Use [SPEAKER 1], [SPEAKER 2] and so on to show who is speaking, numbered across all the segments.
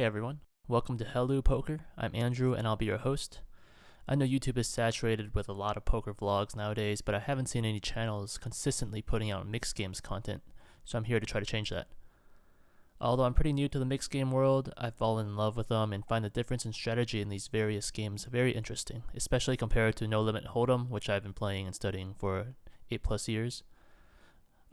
[SPEAKER 1] Hey everyone, welcome to Hello Poker. I'm Andrew and I'll be your host. I know YouTube is saturated with a lot of poker vlogs nowadays, but I haven't seen any channels consistently putting out mixed games content, so I'm here to try to change that. Although I'm pretty new to the mixed game world, I've fallen in love with them and find the difference in strategy in these various games very interesting, especially compared to No Limit Hold'em, which I've been playing and studying for 8+ years.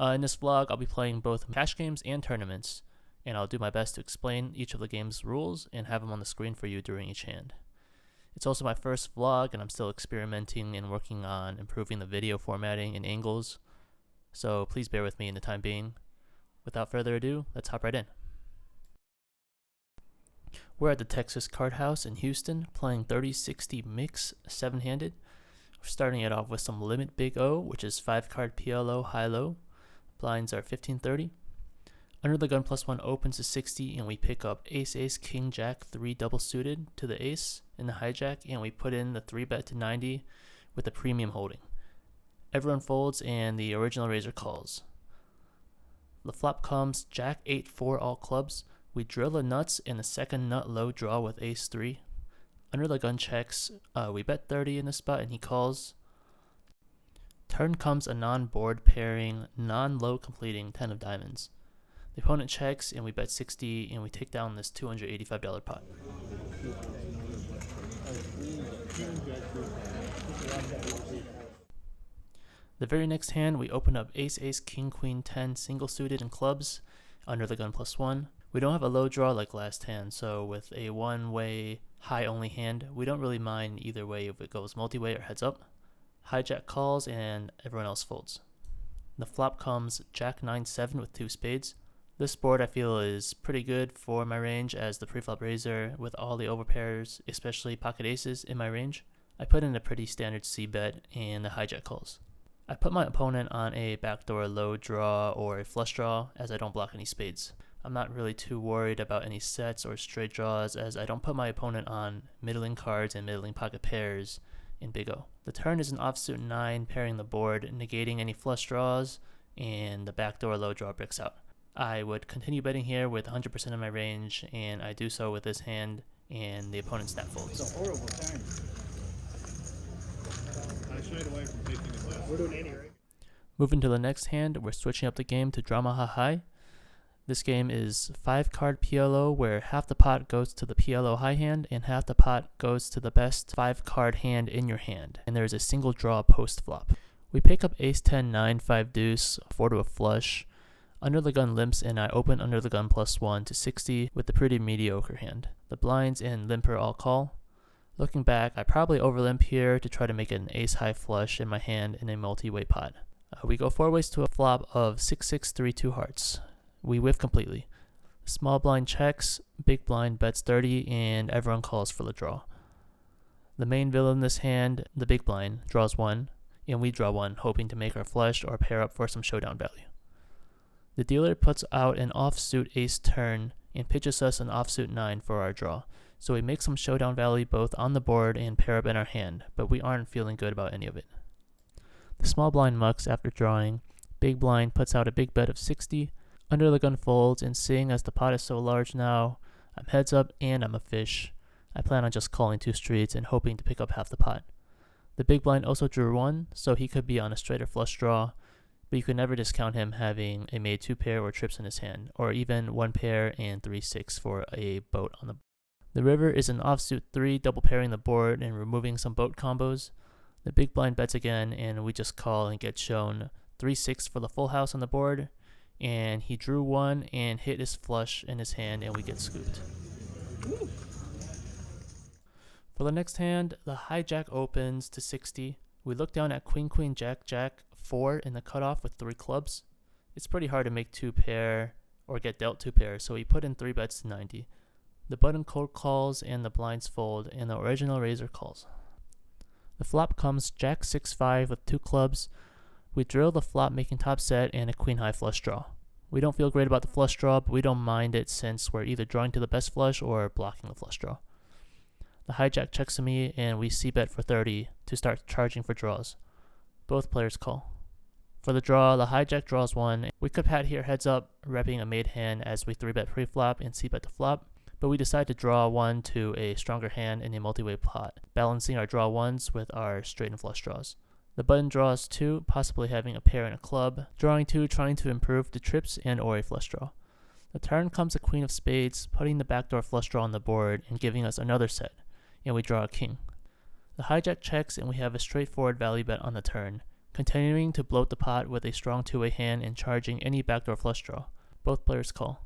[SPEAKER 1] In this vlog, I'll be playing both cash games and tournaments, and I'll do my best to explain each of the game's rules and have them on the screen for you during each hand. It's also my first vlog, and I'm still experimenting and working on improving the video formatting and angles, so please bear with me in the time being. Without further ado, let's hop right in. We're at the Texas Card House in Houston, playing 30-60 mix 7-handed. We're starting it off with some Limit Big O, which is 5-card PLO high-low. Blinds are 15-30. Under the gun +1 opens to 60, and we pick up Ace Ace King Jack 3 double suited to the ace in the hijack, and we put in the 3-bet to 90 with a premium holding. Everyone folds and the original raiser calls. The flop comes Jack 8-4 all clubs. We drill the nuts and the second nut low draw with Ace 3. Under the gun checks, we bet 30 in the spot and he calls. Turn comes a non-board pairing, non-low completing 10 of diamonds. The opponent checks and we bet 60 and we take down this $285 pot. The very next hand, we open up Ace Ace King Queen 10 single suited in clubs under the gun +1. We don't have a low draw like last hand, so with a one-way high only hand, we don't really mind either way if it goes multi-way or heads up. Hijack calls and everyone else folds. The flop comes Jack 9-7 with 2 spades. This board I feel is pretty good for my range as the preflop raiser with all the overpairs, especially pocket aces, in my range. I put in a pretty standard C bet and the hijack calls. I put my opponent on a backdoor low draw or a flush draw as I don't block any spades. I'm not really too worried about any sets or straight draws as I don't put my opponent on middling cards and middling pocket pairs in Big O. The turn is an offsuit 9 pairing the board, negating any flush draws, and the backdoor low draw bricks out. I would continue betting here with 100% of my range, and I do so with this hand, and the opponent snap folds.
[SPEAKER 2] It's a horrible time. I shied away from taking it last. We're doing 80, right?
[SPEAKER 1] Moving to the next hand, we're switching up the game to Drama Ha High. This game is 5-card PLO, where half the pot goes to the PLO high hand, and half the pot goes to the best 5-card hand in your hand, and there's a single draw post flop. We pick up Ace 10 9 5 deuce 4 to a flush. Under the gun limps and I open under the gun +1 to 60 with a pretty mediocre hand. The blinds and limper all call. Looking back, I probably overlimp here to try to make it an ace high flush in my hand in a multi-way pot. We go 4 ways to a flop of 6-6 3-2 hearts. We whiff completely. Small blind checks, big blind bets 30, and everyone calls for the draw. The main villain in this hand, the big blind, draws 1, and we draw 1, hoping to make our flush or pair up for some showdown value. The dealer puts out an offsuit ace turn and pitches us an offsuit 9 for our draw, so we make some showdown value both on the board and pair up in our hand, but we aren't feeling good about any of it. The small blind mucks after drawing. Big blind puts out a big bet of 60. Under the gun folds, and seeing as the pot is so large now, I'm heads up and I'm a fish. I plan on just calling 2 streets and hoping to pick up half the pot. The big blind also drew 1, so he could be on a straight or flush draw, but you can never discount him having a made 2 pair or trips in his hand, or even 1 pair and 3-6 for a boat on the board. The river is an offsuit 3 double pairing the board and removing some boat combos. The big blind bets again, and we just call and get shown 3-6 for the full house on the board, and he drew 1 and hit his flush in his hand, and we get scooped.
[SPEAKER 2] Ooh.
[SPEAKER 1] For the next hand, the hijack opens to 60. We look down at Queen Queen Jack Jack 4 in the cutoff with 3 clubs. It's pretty hard to make 2 pair or get dealt 2 pairs, so we put in 3 bets to 90. The button cold calls and the blinds fold, and the original raiser calls. The flop comes Jack 6-5 with 2 clubs. We drill the flop making top set and a queen high flush draw. We don't feel great about the flush draw, but we don't mind it since we're either drawing to the best flush or blocking the flush draw. The hijack checks to me and we c-bet for 30 to start charging for draws. Both players call. For the draw, the hijack draws 1. We could pat here heads up, repping a made hand as we 3-bet pre-flop and c-bet the flop, but we decide to draw one to a stronger hand in a multi-way pot, balancing our draw ones with our straight and flush draws. The button draws 2, possibly having a pair and a club, drawing 2, trying to improve the trips and or a flush draw. The turn comes a queen of spades, putting the backdoor flush draw on the board and giving us another set, and we draw a king. The hijack checks and we have a straightforward value bet on the turn, continuing to bloat the pot with a strong two-way hand and charging any backdoor flush draw. Both players call.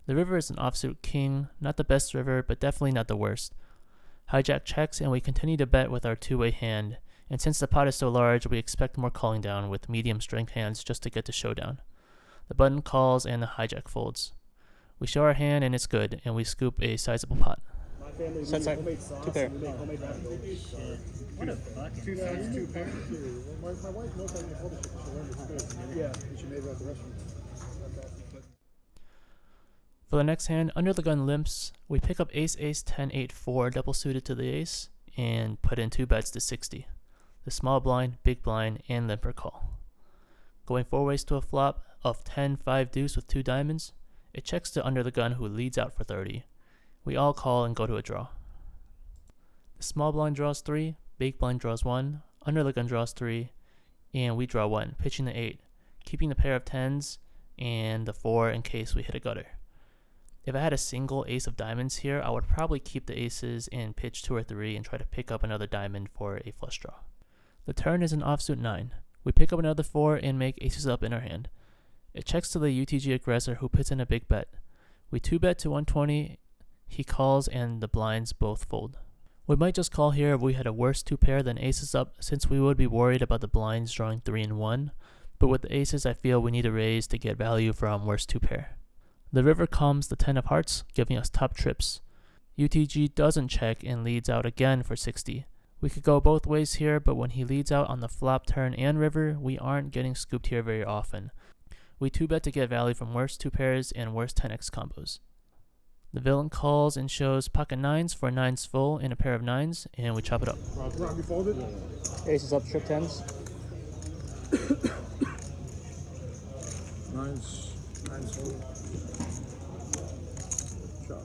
[SPEAKER 1] The river is an offsuit king, not the best river, but definitely not the worst. Hijack checks and we continue to bet with our two-way hand, and since the pot is so large, we expect more calling down with medium strength hands just to get to showdown. The button calls and the hijack folds. We show our hand and it's good, and we scoop a sizable pot.
[SPEAKER 2] My family
[SPEAKER 1] Set side.
[SPEAKER 2] homemade sauce.
[SPEAKER 1] 2 pair.
[SPEAKER 2] We make homemade ravioli.
[SPEAKER 3] What a fucking
[SPEAKER 2] 2 sides, 2 pairs. My wife knows how to make all this shit. She learned it good. Yeah, and she made it at the restaurant.
[SPEAKER 1] For the next hand, under the gun limps, we pick up ace, ace, 10, 8, 4, double suited to the ace, and put in 2 bets to 60. The small blind, big blind, and limper call. Going 4 ways to a flop of 10, 5 deuce with 2 diamonds, it checks to under the gun who leads out for 30. We all call and go to a draw. The small blind draws 3, big blind draws 1, under the gun draws 3, and we draw 1, pitching the 8, keeping the pair of 10s and the 4 in case we hit a gutter. If I had a single ace of diamonds here, I would probably keep the aces and pitch 2 or 3 and try to pick up another diamond for a flush draw. The turn is an offsuit 9. We pick up another 4 and make aces up in our hand. It checks to the UTG aggressor who puts in a big bet. We 2-bet to 120, he calls and the blinds both fold. We might just call here if we had a worse 2 pair than aces up, since we would be worried about the blinds drawing 3 and 1, but with the aces I feel we need a raise to get value from worse 2 pair. The river comes the 10 of hearts, giving us top trips. UTG doesn't check and leads out again for 60. We could go both ways here, but when he leads out on the flop, turn, and river, we aren't getting scooped here very often. We 2-bet to get value from worse 2 pairs and worse 10x combos. The villain calls and shows pocket 9s for 9s full and a pair of 9s, and we chop it up.
[SPEAKER 2] Rob, you folded?
[SPEAKER 1] Aces up, strip 10s.
[SPEAKER 2] Nine's folded. Chop.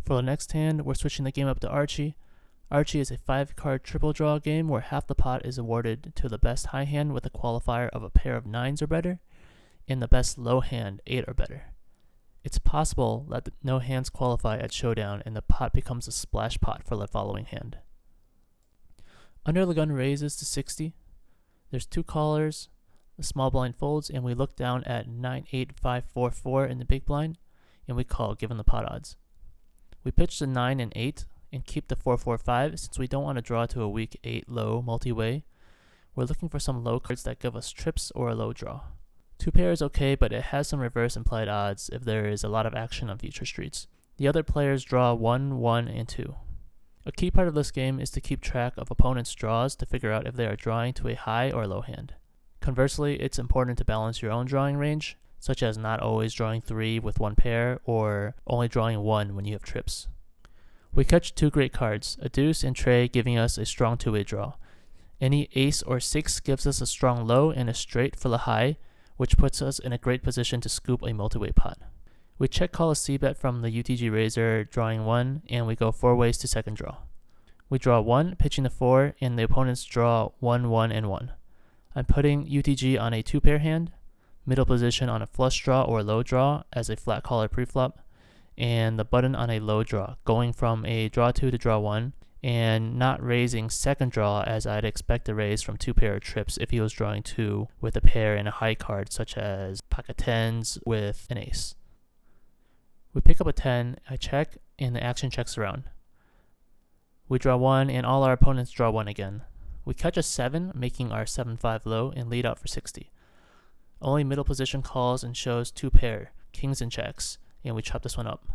[SPEAKER 1] For the next hand, we're switching the game up to Archie. Archie is a 5-card triple draw game where half the pot is awarded to the best high hand with a qualifier of a pair of 9s or better, and the best low hand 8 or better. It's possible that no hands qualify at showdown and the pot becomes a splash pot for the following hand. Under the gun raises to 60. There's 2 callers. The small blind folds and we look down at 9, 8, 5, 4, 4 in the big blind and we call given the pot odds. We pitch the 9 and 8 and keep the 4, 4, 5 since we don't want to draw to a weak 8 low multi-way. We're looking for some low cards that give us trips or a low draw. 2 pair is okay, but it has some reverse implied odds if there is a lot of action on future streets. The other players draw 1, 1, and 2. A key part of this game is to keep track of opponents' draws to figure out if they are drawing to a high or low hand. Conversely, it's important to balance your own drawing range, such as not always drawing 3 with 1 pair or only drawing 1 when you have trips. We catch 2 great cards, a deuce and trey giving us a strong 2-way draw. Any ace or 6 gives us a strong low and a straight for the high, which puts us in a great position to scoop a multi-way pot. We check call a c-bet from the UTG raiser, drawing 1, and we go 4 ways to second draw. We draw 1, pitching the 4, and the opponents draw 1, 1, and 1. I'm putting UTG on a 2-pair hand, middle position on a flush draw or low draw as a flat caller preflop, and the button on a low draw, going from a draw 2 to draw 1, and not raising second draw as I'd expect to raise from 2-pair trips if he was drawing 2 with a pair and a high card such as pocket 10s with an ace. We pick up a 10, I check, and the action checks around. We draw 1 and all our opponents draw 1 again. We catch a 7, making our 7-5 low and lead out for 60. Only middle position calls and shows 2 pair, kings and checks, and we chop this one up.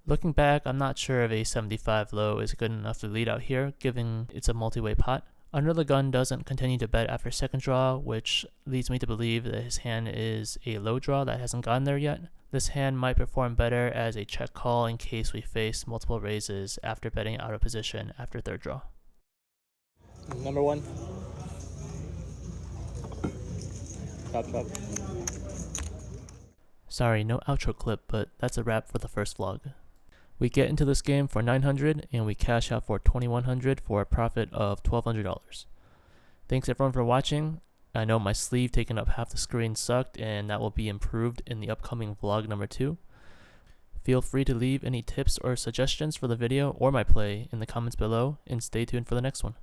[SPEAKER 1] Looking back, I'm not sure if a 75 low is good enough to lead out here, given it's a multi-way pot. Under the gun doesn't continue to bet after second draw, which leads me to believe that his hand is a low draw that hasn't gotten there yet. This hand might perform better as a check call in case we face multiple raises after betting out of position after third draw. Number 1. Chop, chop. Sorry, no outro clip, but that's a wrap for the first vlog. We get into this game for $900 and we cash out for $2,100 for a profit of $1,200. Thanks everyone for watching. I know my sleeve taking up half the screen sucked, and that will be improved in the upcoming vlog number 2. Feel free to leave any tips or suggestions for the video or my play in the comments below, and stay tuned for the next one.